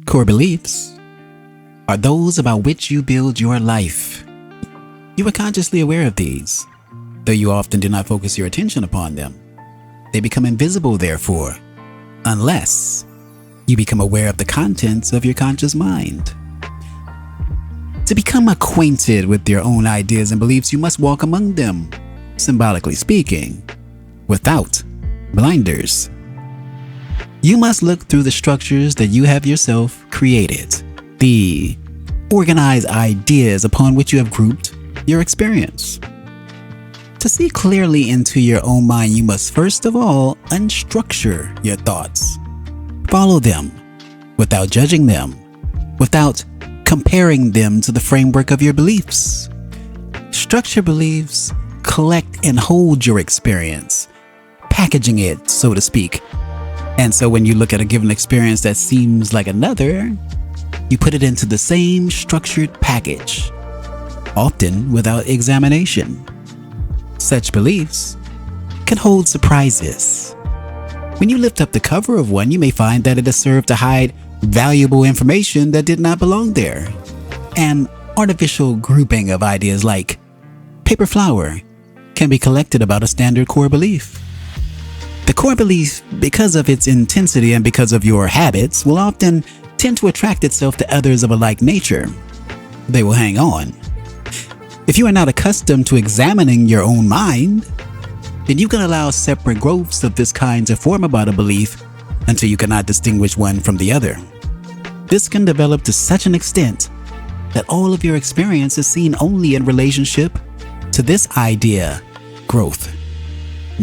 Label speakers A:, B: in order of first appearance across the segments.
A: Core beliefs are those about which you build your life. You are consciously aware of these, though you often do not focus your attention upon them. They become invisible, therefore, unless you become aware of the contents of your conscious mind. To become acquainted with your own ideas and beliefs, you must walk among them, symbolically speaking, without blinders. You must look through the structures that you have yourself created, the organized ideas upon which you have grouped your experience. To see clearly into your own mind, you must first of all unstructure your thoughts. Follow them without judging them, without comparing them to the framework of your beliefs. Structure beliefs collect and hold your experience, packaging it, so to speak. And so when you look at a given experience that seems like another, you put it into the same structured package, often without examination. Such beliefs can hold surprises. When you lift up the cover of one, you may find that it has served to hide valuable information that did not belong there. An artificial grouping of ideas like paper flower can be collected about a standard core belief. The core belief, because of its intensity and because of your habits, will often tend to attract itself to others of a like nature. They will hang on. If you are not accustomed to examining your own mind, then you can allow separate growths of this kind to form about a belief until you cannot distinguish one from the other. This can develop to such an extent that all of your experience is seen only in relationship to this idea growth.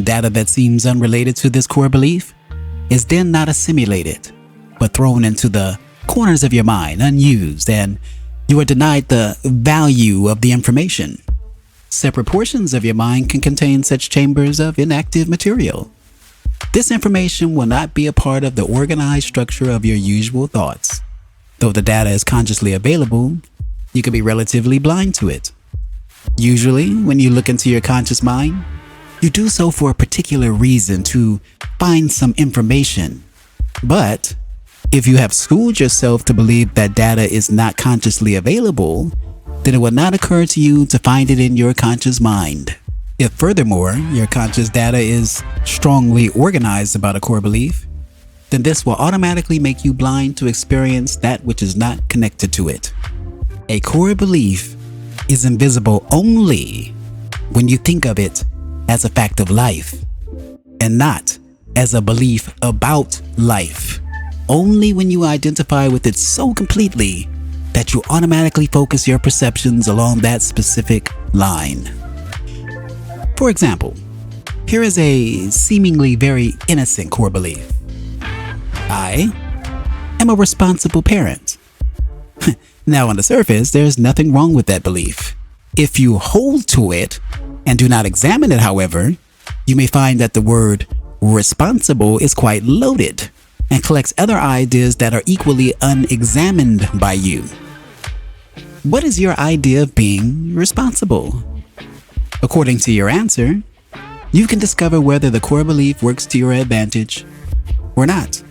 A: Data that seems unrelated to this core belief is then not assimilated, but thrown into the corners of your mind unused, and you are denied the value of the information. Separate portions of your mind can contain such chambers of inactive material. This information will not be a part of the organized structure of your usual thoughts. Though the data is consciously available, you can be relatively blind to it. Usually, when you look into your conscious mind, you do so for a particular reason, to find some information. But if you have schooled yourself to believe that data is not consciously available, then it will not occur to you to find it in your conscious mind. If furthermore, your conscious data is strongly organized about a core belief, then this will automatically make you blind to experience that which is not connected to it. A core belief is invisible only when you think of it as a fact of life and not as a belief about life. Only when you identify with it so completely that you automatically focus your perceptions along that specific line. For example, here is a seemingly very innocent core belief. I am a responsible parent. Now, on the surface, there's nothing wrong with that belief. If you hold to it and do not examine it, however, you may find that the word responsible is quite loaded and collects other ideas that are equally unexamined by you. What is your idea of being responsible? According to your answer, you can discover whether the core belief works to your advantage or not.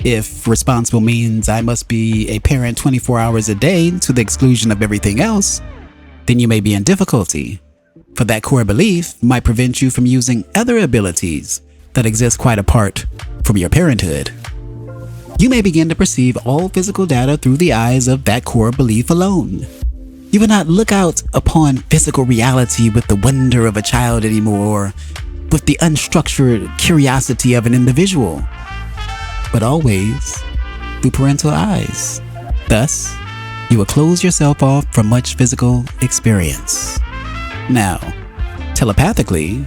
A: If responsible means I must be a parent 24 hours a day to the exclusion of everything else, then you may be in difficulty, for that core belief might prevent you from using other abilities that exist quite apart from your parenthood. You may begin to perceive all physical data through the eyes of that core belief alone. You will not look out upon physical reality with the wonder of a child anymore, with the unstructured curiosity of an individual, but always through parental eyes. Thus, you will close yourself off from much physical experience. Now, telepathically,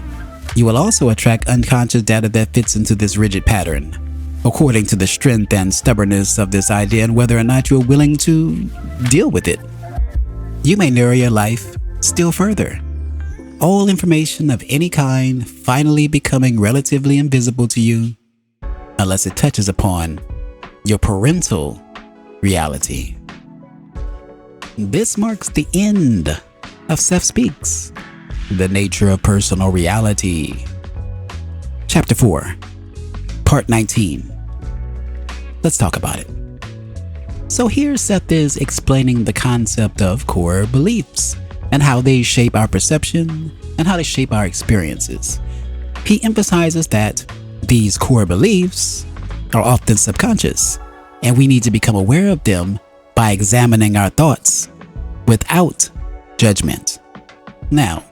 A: you will also attract unconscious data that fits into this rigid pattern, according to the strength and stubbornness of this idea and whether or not you are willing to deal with it. You may narrow your life still further, all information of any kind finally becoming relatively invisible to you unless it touches upon your parental reality. This marks the end of Seth Speaks, The Nature of Personal Reality. Chapter 4, Part 19. Let's talk about it. So here Seth is explaining the concept of core beliefs and how they shape our perception and how they shape our experiences. He emphasizes that these core beliefs are often subconscious, and we need to become aware of them by examining our thoughts without judgment. Now,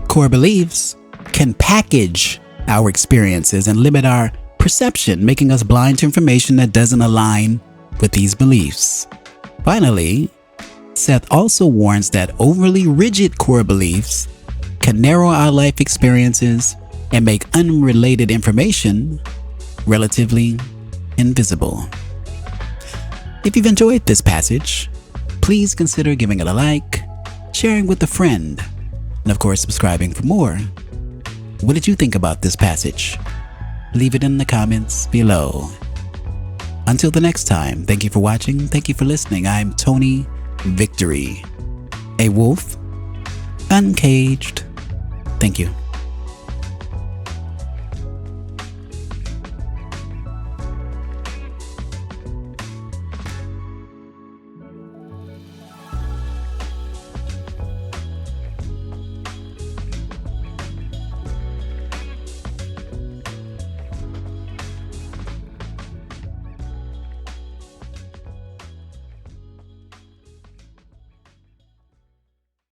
A: core beliefs can package our experiences and limit our perception, making us blind to information that doesn't align with these beliefs. Finally, Seth also warns that overly rigid core beliefs can narrow our life experiences and make unrelated information relatively invisible. If you've enjoyed this passage, please consider giving it a like, sharing with a friend, and of course subscribing for more. What did you think about this passage? Leave it in the comments below. Until the next time, thank you for watching, thank you for listening. I'm Tony Victory, a wolf uncaged. Thank you.